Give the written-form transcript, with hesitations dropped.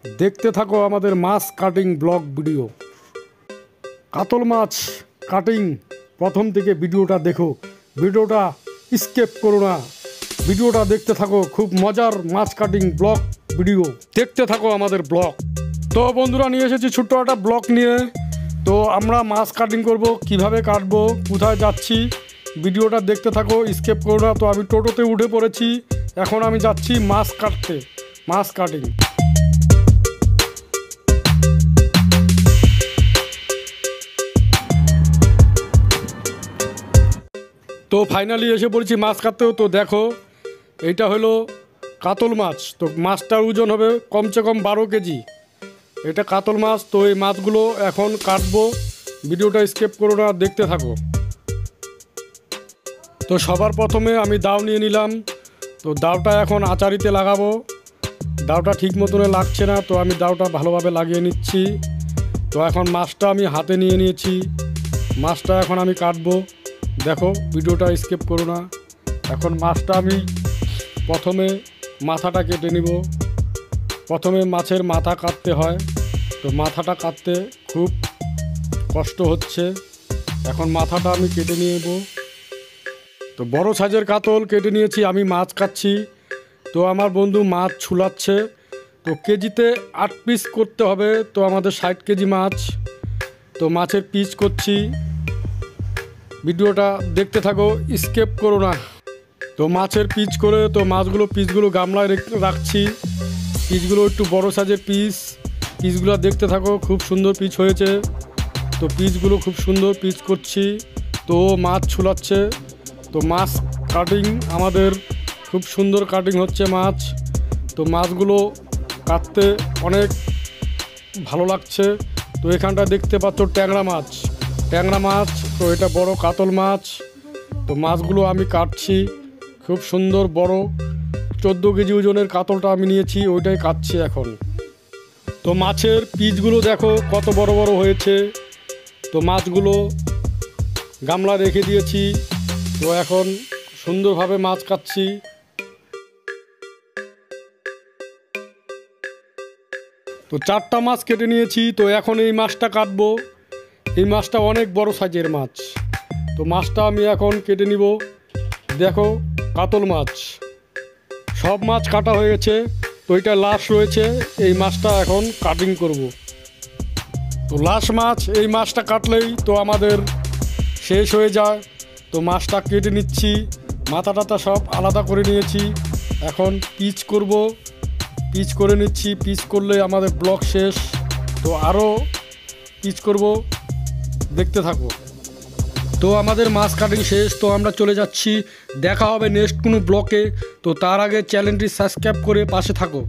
দেখতে থাকো আমাদের মাছ কাটিং ব্লগ ভিডিও। কাতল মাছ কাটিং প্রথম থেকে ভিডিওটা দেখো, ভিডিওটা স্কিপ করো না, ভিডিওটা দেখতে থাকো। খুব মজার মাছ কাটিং ব্লগ ভিডিও, দেখতে থাকো আমাদের ব্লগ। তো বন্ধুরা, নিয়ে এসেছি ছোট্ট একটা ব্লগ নিয়ে। তো আমরা মাছ কাটিং করব, কিভাবে কাটবো, কোথায় যাচ্ছি, ভিডিওটা দেখতে থাকো, স্কিপ করো না। তো আমি টোটোতে উঠে পড়েছি, এখন আমি যাচ্ছি মাছ কাটতে, মাছ কাটিং। তো ফাইনালি এসে পড়েছি মাছ কাটতেও। তো দেখো, এইটা হলো কাতল মাছ। তো মাছটার ওজন হবে কমসে কম 12 কেজি। এটা কাতল মাছ। তো এই মাছগুলো এখন কাটবো, ভিডিওটা স্কিপ করো না, দেখতে থাকো। তো সবার প্রথমে আমি দাও নিয়ে নিলাম। তো দাওটা এখন আচারিতে লাগাবো। দাওটা ঠিক মতনে লাগছে না, তো আমি দাওটা ভালোভাবে লাগিয়ে নিচ্ছি। তো এখন মাছটা আমি হাতে নিয়ে নিয়েছি, মাছটা এখন আমি কাটবো। দেখো, ভিডিওটা স্কিপ করো না। এখন মাছটা আমি প্রথমে মাথাটা কেটে নিব। প্রথমে মাছের মাথা কাটতে হয়, তো মাথাটা কাটতে খুব কষ্ট হচ্ছে। এখন মাথাটা আমি কেটে নেব। তো বড় সাইজের কাতল কেটে নিয়েছি, আমি মাছ কাটছি। তো আমার বন্ধু মাছ ছুলাচ্ছে। তো কেজিতে 8 পিস করতে হবে। তো আমাদের 60 কেজি মাছ। তো মাছের পিস করছি, ভিডিওটা দেখতে থাকো, স্কিপ করো না। তো মাছের পিস করে, তো মাছগুলো পিসগুলো গামলায় রাখছি। পিসগুলো একটু বড় সাইজের পিসগুলো দেখতে থাকো, খুব সুন্দর পিস হয়েছে। তো পিসগুলো খুব সুন্দর পিস করছি। তো মাছ ছুলাচ্ছে। তো মাছ কাটিং আমাদের খুব সুন্দর কাটিং হচ্ছে মাছ। তো মাছগুলো কাটতে অনেক ভালো লাগছে। তো এখানটা দেখতে পাচ্ছ ট্যাংরা মাছ। তো এটা বড় কাতল মাছ। তো মাছগুলো আমি কাটছি, খুব সুন্দর বড় 14 কেজি ওজনের কাতলটা আমি নিয়েছি, ওইটাই কাটছি এখন। তো মাছের পিসগুলো দেখো কত বড় বড় হয়েছে। তো মাছগুলো গামলা রেখে দিয়েছি। তো এখন সুন্দরভাবে মাছ কাটছি। তো 4টা মাছ কেটে নিয়েছি। তো এখন এই মাছটা কাটবো। এই মাছটা অনেক বড় সাইজের মাছ। তো মাছটা আমি এখন কেটে নিব। দেখো, কাতল মাছ, সব মাছ কাটা হয়ে গেছে। তো এটা লাশ রয়েছে, এই মাছটা এখন কাটিং করব। তো লাশ মাছ, এই মাছটা কাটলেই তো আমাদের শেষ হয়ে যায়। তো মাছটা কেটে নিচ্ছি, মাথা টাথা সব আলাদা করে নিয়েছি। এখন পিচ করব, পিচ করে নিচ্ছি। পিচ করলে আমাদের ব্লক শেষ। তো আরও পিচ করব, দেখতে থাকো। তো আমাদের মাছ কাটিং শেষ। তো আমরা চলে যাচ্ছি, দেখা হবে নেক্সট কোনো ব্লকে। তো তার আগে চ্যানেলটি সাবস্ক্রাইব করে পাশে থাকো।